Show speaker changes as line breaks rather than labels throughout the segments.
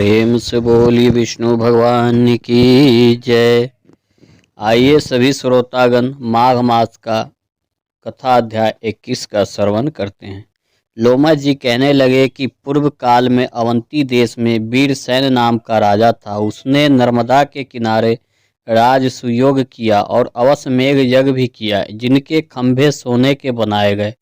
प्रेम से बोली विष्णु भगवान की जय। आइए सभी श्रोतागण माघ मास का कथा अध्याय 21 का श्रवण करते हैं। लोमा जी कहने लगे कि पूर्व काल में अवंती देश में वीरसेन नाम का राजा था। उसने नर्मदा के किनारे राज सुयोग किया और अश्वमेध यज्ञ भी किया, जिनके खंभे सोने के बनाए गए।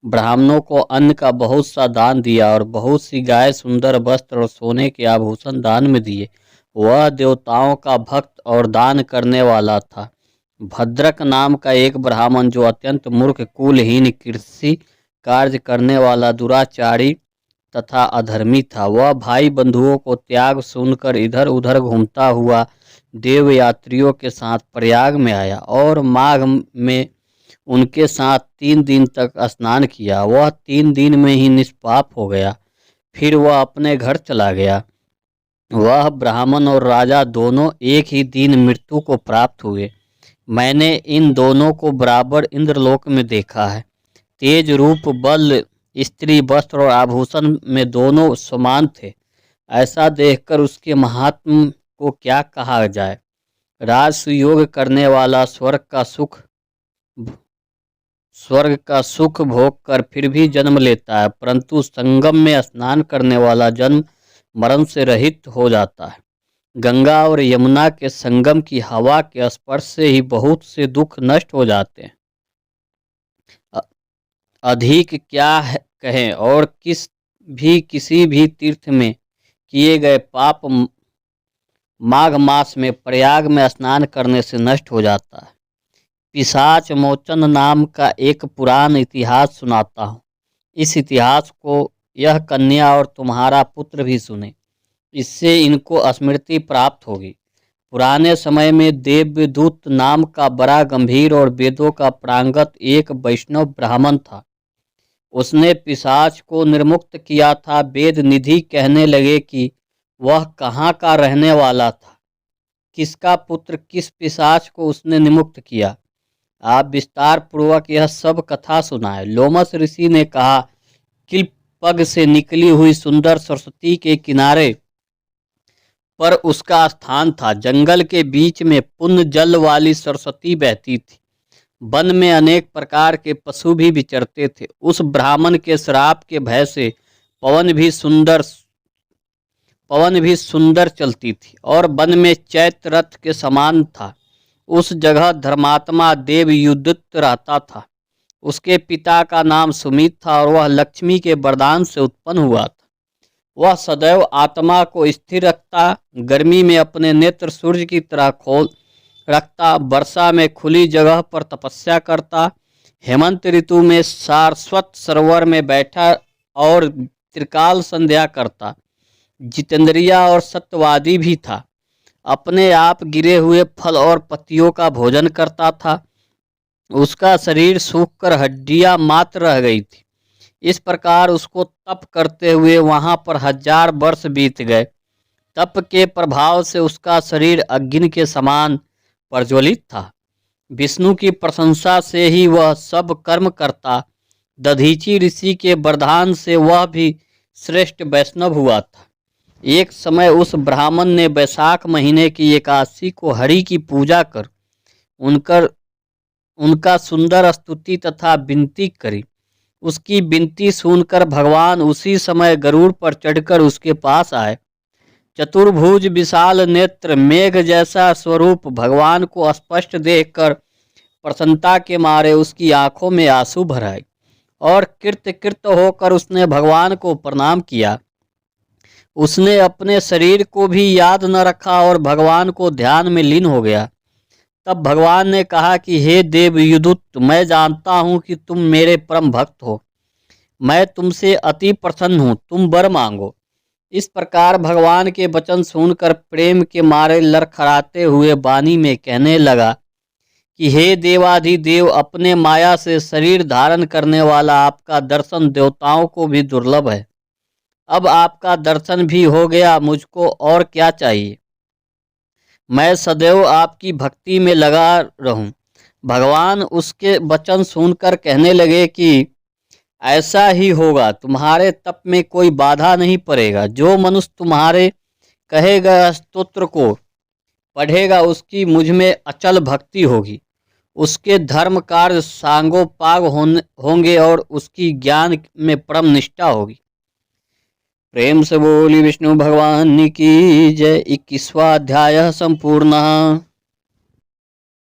ब्राह्मणों को अन्न का बहुत सा दान दिया और बहुत सी गाय, सुंदर वस्त्र और सोने के आभूषण दान में दिए। वह देवताओं का भक्त और दान करने वाला था। भद्रक नाम का एक ब्राह्मण, जो अत्यंत मूर्ख, कुलहीन, कृषि कार्य करने वाला, दुराचारी तथा अधर्मी था, वह भाई बंधुओं को त्याग सुनकर इधर उधर घूमता हुआ देव यात्रियों के साथ प्रयाग में आया और माघ में उनके साथ 3 दिन तक स्नान किया। वह 3 दिन में ही निष्पाप हो गया। फिर वह अपने घर चला गया। वह ब्राह्मण और राजा दोनों एक ही दिन मृत्यु को प्राप्त हुए। मैंने इन दोनों को बराबर इंद्रलोक में देखा है। तेज, रूप, बल, स्त्री, वस्त्र और आभूषण में दोनों समान थे। ऐसा देखकर उसके महात्म को क्या कहा जाए। राजसुयोग करने वाला स्वर्ग का सुख भोग कर फिर भी जन्म लेता है, परंतु संगम में स्नान करने वाला जन्म मरण से रहित हो जाता है। गंगा और यमुना के संगम की हवा के स्पर्श से ही बहुत से दुख नष्ट हो जाते हैं। अधिक क्या कहें, और किसी भी तीर्थ में किए गए पाप माघ मास में प्रयाग में स्नान करने से नष्ट हो जाता है। पिशाच मोचन नाम का एक पुराण इतिहास सुनाता हूँ। इस इतिहास को यह कन्या और तुम्हारा पुत्र भी सुने, इससे इनको स्मृति प्राप्त होगी। पुराने समय में देवदूत नाम का बड़ा गंभीर और वेदों का प्रांगत एक वैष्णव ब्राह्मण था। उसने पिशाच को निर्मुक्त किया था। वेद निधि कहने लगे कि वह कहाँ का रहने वाला था, किसका पुत्र, किस पिशाच को उसने निमुक्त किया। आप विस्तार पूर्वक यह सब कथा सुनाए। लोमस ऋषि ने कहा, किलपग से निकली हुई सुंदर सरस्वती के किनारे पर उसका स्थान था। जंगल के बीच में पुण्य जल वाली सरस्वती बहती थी। वन में अनेक प्रकार के पशु भी विचरते थे। उस ब्राह्मण के श्राप के भय से पवन भी सुंदर चलती थी और वन में चैत्र रथ के समान था। उस जगह धर्मात्मा देवयुदित रहता था। उसके पिता का नाम सुमित था और वह लक्ष्मी के वरदान से उत्पन्न हुआ था। वह सदैव आत्मा को स्थिर रखता, गर्मी में अपने नेत्र सूर्य की तरह खोल रखता, वर्षा में खुली जगह पर तपस्या करता, हेमंत ऋतु में सारस्वत सरोवर में बैठा और त्रिकाल संध्या करता। जितेंद्रिया और सत्यवादी भी था। अपने आप गिरे हुए फल और पत्तियों का भोजन करता था। उसका शरीर सूखकर हड्डियां मात्र रह गई थी। इस प्रकार उसको तप करते हुए वहां पर 1000 वर्ष बीत गए। तप के प्रभाव से उसका शरीर अग्नि के समान प्रज्वलित था। विष्णु की प्रशंसा से ही वह सब कर्म करता। दधीची ऋषि के वरदान से वह भी श्रेष्ठ वैष्णव हुआ था। एक समय उस ब्राह्मण ने वैशाख महीने की एकादशी को हरि की पूजा कर उनका सुंदर स्तुति तथा विनती करी। उसकी विनती सुनकर भगवान उसी समय गरुड़ पर चढ़कर उसके पास आए। चतुर्भुज, विशाल नेत्र, मेघ जैसा स्वरूप भगवान को स्पष्ट देखकर प्रसन्नता के मारे उसकी आंखों में आंसू भर आए और कृत होकर उसने भगवान को प्रणाम किया। उसने अपने शरीर को भी याद न रखा और भगवान को ध्यान में लीन हो गया। तब भगवान ने कहा कि हे देवयुदुत, मैं जानता हूँ कि तुम मेरे परम भक्त हो। मैं तुमसे अति प्रसन्न हूँ, तुम वर मांगो। इस प्रकार भगवान के वचन सुनकर प्रेम के मारे लड़खड़ाते हुए वाणी में कहने लगा कि हे देवाधिदेव, अपने माया से शरीर धारण करने वाला आपका दर्शन देवताओं को भी दुर्लभ है। अब आपका दर्शन भी हो गया, मुझको और क्या चाहिए। मैं सदैव आपकी भक्ति में लगा रहूं। भगवान उसके वचन सुनकर कहने लगे कि ऐसा ही होगा, तुम्हारे तप में कोई बाधा नहीं पड़ेगा। जो मनुष्य तुम्हारे कहेगा स्तोत्र को, पढ़ेगा उसकी मुझ में अचल भक्ति होगी। उसके धर्म कार्य सांगोपांग होंगे और उसकी ज्ञान में परम निष्ठा होगी। प्रेम से बोली विष्णु भगवान की जय। 21वां अध्याय संपूर्ण।